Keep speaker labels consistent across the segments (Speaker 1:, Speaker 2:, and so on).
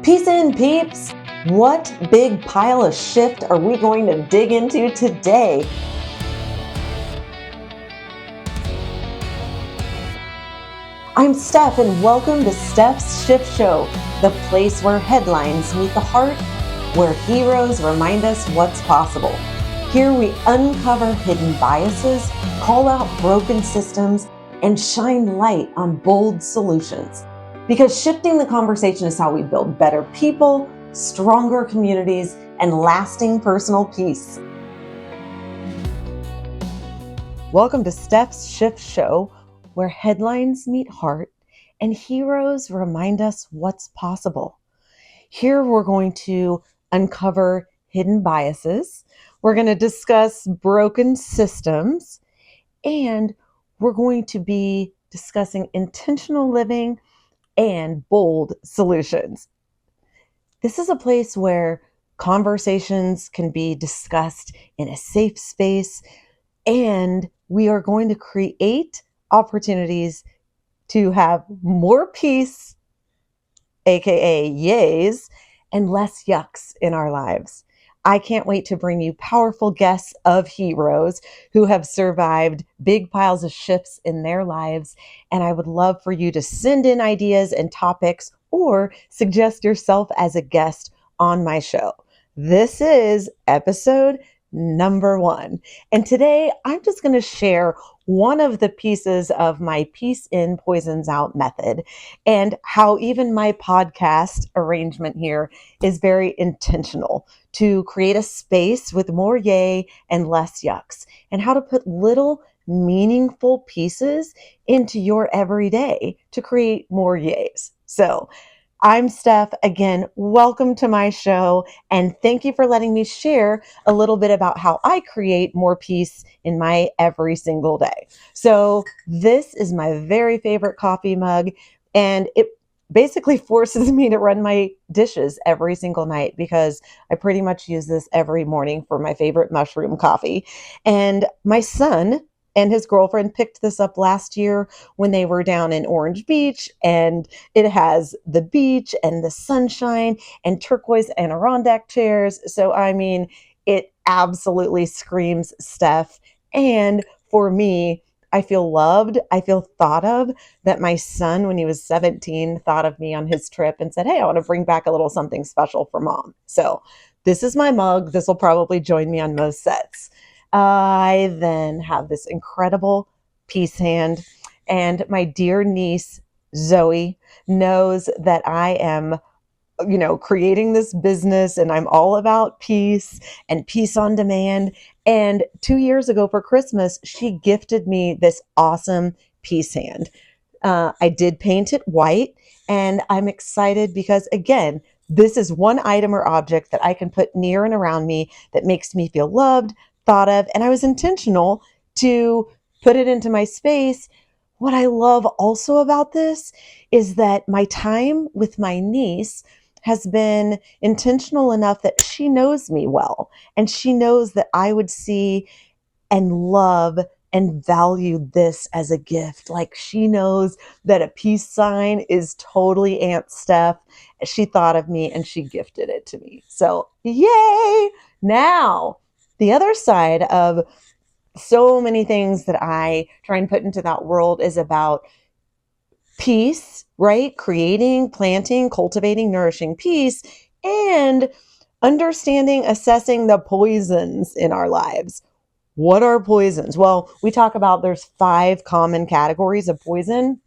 Speaker 1: Peace in, peeps! What big pile of shift are we going to dig into today? I'm Steph, and welcome to Steph's Shift Show, the place where headlines meet the heart, where heroes remind us what's possible. Here we uncover hidden biases, call out broken systems, and shine light on bold solutions. Because shifting the conversation is how we build better people, stronger communities, and lasting personal peace. Welcome to Steph's Shift Show, where headlines meet heart and heroes remind us what's possible. Here we're going to uncover hidden biases, we're going to discuss broken systems, and we're going to be discussing intentional living and bold solutions. This is a place where conversations can be discussed in a safe space, and we are going to create opportunities to have more peace, aka yays, and less yucks in our lives. I can't wait to bring you powerful guests of heroes who have survived big piles of shifts in their lives. And I would love for you to send in ideas and topics or suggest yourself as a guest on my show. This is episode number 1. And today I'm just going to share one of the pieces of my peace in, poisons out method, and how even my podcast arrangement here is very intentional to create a space with more yay and less yucks, and how to put little meaningful pieces into your everyday to create more yays. So I'm Steph. Again, welcome to my show, and thank you for letting me share a little bit about how I create more peace in my every single day. So this is my very favorite coffee mug, and it basically forces me to run my dishes every single night because I pretty much use this every morning for my favorite mushroom coffee. And my son and his girlfriend picked this up last year when they were down in Orange Beach, and it has the beach and the sunshine and turquoise Adirondack chairs. So, I mean, it absolutely screams Steph. And for me, I feel loved. I feel thought of. That my son, when he was 17, thought of me on his trip and said, hey, I want to bring back a little something special for mom. So this is my mug. This will probably join me on most sets. I then have this incredible peace hand, and my dear niece, Zoe, knows that I am, creating this business, and I'm all about peace and peace on demand. And 2 years ago for Christmas, she gifted me this awesome peace hand. I did paint it white, and I'm excited because, again, this is one item or object that I can put near and around me that makes me feel loved, thought of, and I was intentional to put it into my space. What I love also about this is that my time with my niece has been intentional enough that she knows me well, and she knows that I would see and love and value this as a gift. Like, she knows that a peace sign is totally Aunt Steph. She thought of me and she gifted it to me. So yay! Now, the other side of so many things that I try and put into that world is about peace, right? Creating, planting, cultivating, nourishing peace, and understanding, assessing the poisons in our lives. What are poisons? Well, we talk about there's 5 common categories of poison.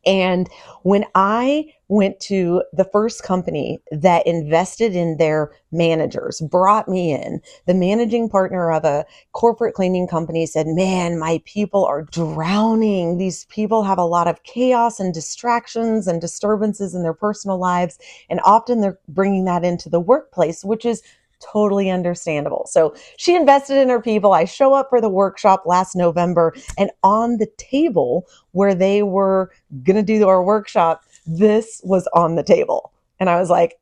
Speaker 1: And when I went to the first company that invested in their managers, brought me in, the managing partner of a corporate cleaning company said, man, my people are drowning. These people have a lot of chaos and distractions and disturbances in their personal lives. And often they're bringing that into the workplace, which is totally understandable. So she invested in her people. I show up for the workshop last November, and on the table where they were going to do our workshop, this was on the table. And I was like,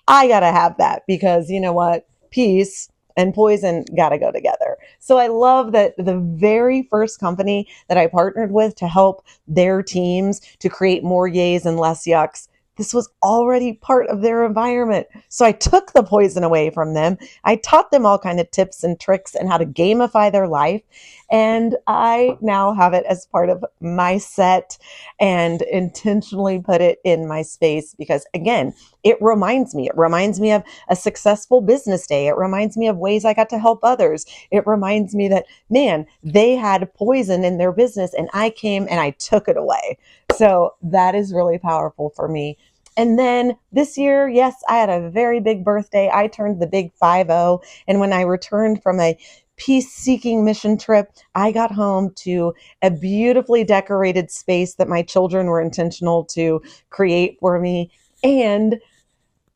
Speaker 1: I got to have that, because you know what? Peace and poison got to go together. So I love that the very first company that I partnered with to help their teams to create more yays and less yucks, This was already part of their environment. So I took the poison away from them. I taught them all kind of tips and tricks and how to gamify their life. And I now have it as part of my set and intentionally put it in my space because, again, it reminds me. It reminds me of a successful business day. It reminds me of ways I got to help others. It reminds me that, man, they had poison in their business and I came and I took it away. So that is really powerful for me. And then this year, yes, I had a very big birthday. I turned the big 5-0. And when I returned from a peace-seeking mission trip, I got home to a beautifully decorated space that my children were intentional to create for me. And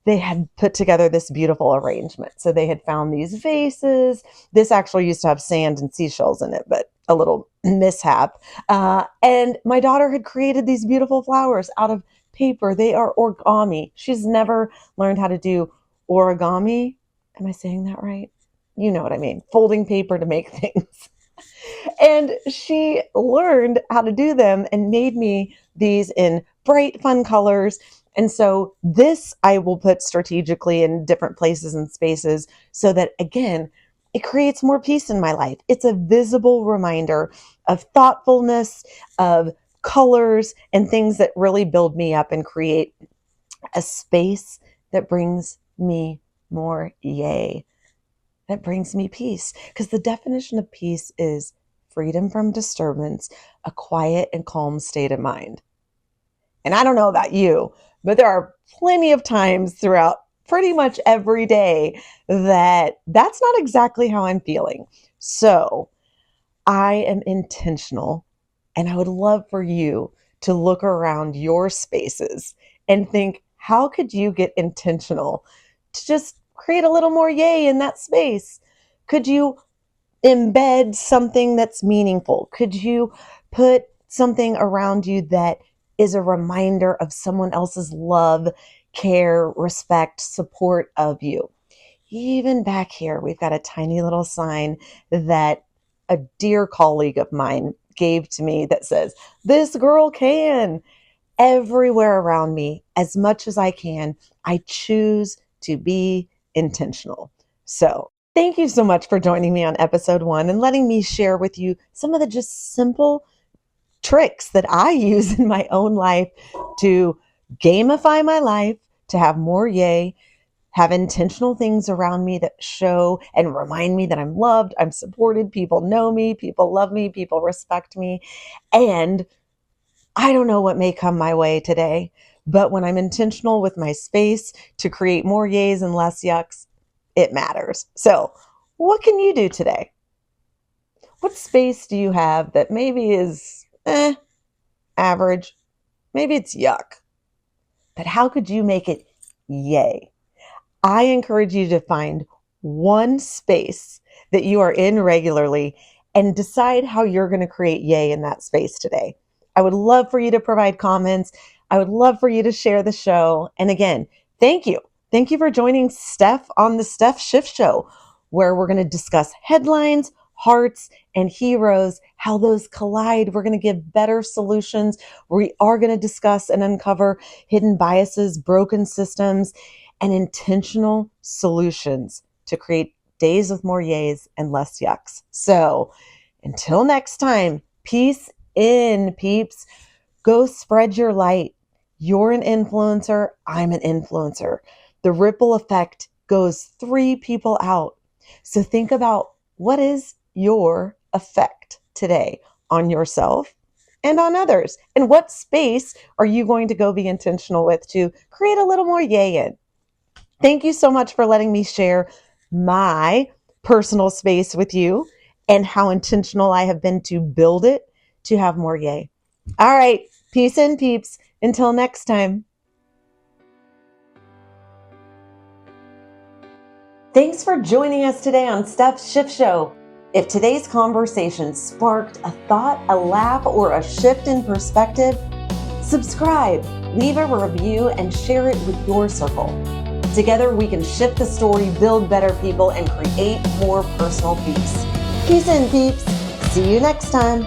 Speaker 1: they had put together this beautiful arrangement. So they had found these vases. This actually used to have sand and seashells in it, but a little mishap. And my daughter had created these beautiful flowers out of paper. They are origami. She's never learned how to do origami. Am I saying that right? You know what I mean. Folding paper to make things. And she learned how to do them and made me these in bright, fun colors. And so this I will put strategically in different places and spaces so that, again, it creates more peace in my life. It's a visible reminder of thoughtfulness, of colors, and things that really build me up and create a space that brings me more yay, that brings me peace. Because the definition of peace is freedom from disturbance, a quiet and calm state of mind. And I don't know about you, but there are plenty of times throughout pretty much every day that that's not exactly how I'm feeling. So I am intentional, and I would love for you to look around your spaces and think, how could you get intentional to just create a little more yay in that space? Could you embed something that's meaningful? Could you put something around you that is a reminder of someone else's love, care, respect, support of you? Even back here, we've got a tiny little sign that a dear colleague of mine gave to me that says, "This girl can." Everywhere around me, as much as I can, I choose to be intentional. So thank you so much for joining me on episode 1 and letting me share with you some of the just simple tricks that I use in my own life to gamify my life, to have more yay, have intentional things around me that show and remind me that I'm loved, I'm supported, people know me, people love me, people respect me. And I don't know what may come my way today, but when I'm intentional with my space to create more yays and less yucks, it matters. So, what can you do today? What space do you have that maybe is average? Maybe it's yuck. But how could you make it yay? I encourage you to find one space that you are in regularly and decide how you're going to create yay in that space today. I would love for you to provide comments. I would love for you to share the show. And again, thank you. Thank you for joining Steph on the Steph Shift Show, where we're going to discuss headlines, hearts, and heroes, how those collide. We're going to give better solutions. We are going to discuss and uncover hidden biases, broken systems, and intentional solutions to create days with more yays and less yucks. So until next time, peace in, peeps. Go spread your light. You're an influencer. I'm an influencer. The ripple effect goes 3 people out. So think about, what is your effect today on yourself and on others? And what space are you going to go be intentional with to create a little more yay in? Thank you so much for letting me share my personal space with you and how intentional I have been to build it to have more yay. All right, peace and peeps. Until next time. Thanks for joining us today on Steph's Shift Show. If today's conversation sparked a thought, a laugh, or a shift in perspective, subscribe, leave a review, and share it with your circle. Together, we can shift the story, build better people, and create more personal peace. Peace in, peeps. See you next time.